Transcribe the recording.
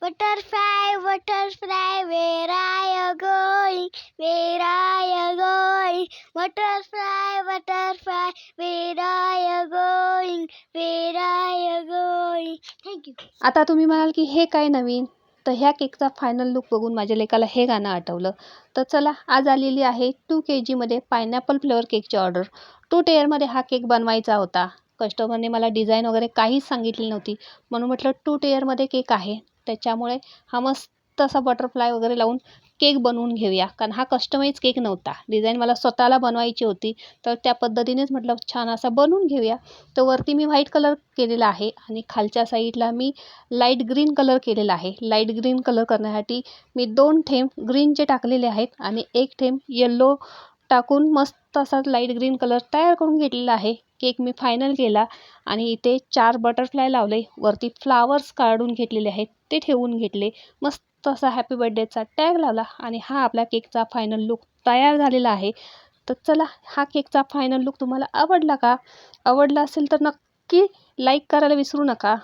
Butterfly, butterfly, where are you going? Where are you going? Butterfly, butterfly, where are you going? Where are you going? Thank you. आता तुम्ही म्हणाल की हे काय नवीन, तर ह्या केकचा फायनल लुक बघून माझ्या लेकाला हे गाणं आठवलं. तर चला, आज आलेली आहे 2 kg पायनॅपल फ्लेवर केकची ऑर्डर. 2 टेअरमध्ये हा केक बनवायचा होता. कस्टमरने मला डिझाईन वगैरे काहीच सांगितली नव्हती, म्हणून म्हटलं 2 टेअरमध्ये केक आहे, त्याच्यामुळे हा मस्त असा बटरफ्लाय वगैरे लावून केक बनवून घेऊया. कारण हा कस्टमाइज केक नव्हता, डिझाईन मला स्वतःला बनवायची होती, तर त्या पद्धतीनेच म्हटलं छान असा बनवून घेऊया. तर वरती मी व्हाईट कलर केलेला आहे आणि खालच्या साईडला मी लाईट ग्रीन कलर केलेला आहे. लाईट ग्रीन कलर करण्यासाठी मी 2 थेंब ग्रीनचे टाकलेले आहेत आणि 1 थेंब येल्लो टाकून मस्त असा लाईट ग्रीन कलर तयार करून घेतलेला आहे. केक मी फायनल केला आणि इथे 4 बटरफ्लाय लावले. वरती फ्लावर्स काढून घेतलेले आहेत, ते ठेवून घेतले. मस्त असा हॅपी बर्थडेचा टॅग लावला आणि हा आपला केकचा फायनल लुक तयार झालेला आहे. तर चला, हा केकचा फायनल लुक तुम्हाला आवडला का? आवडला असेल तर नक्की लाईक करायला विसरू नका.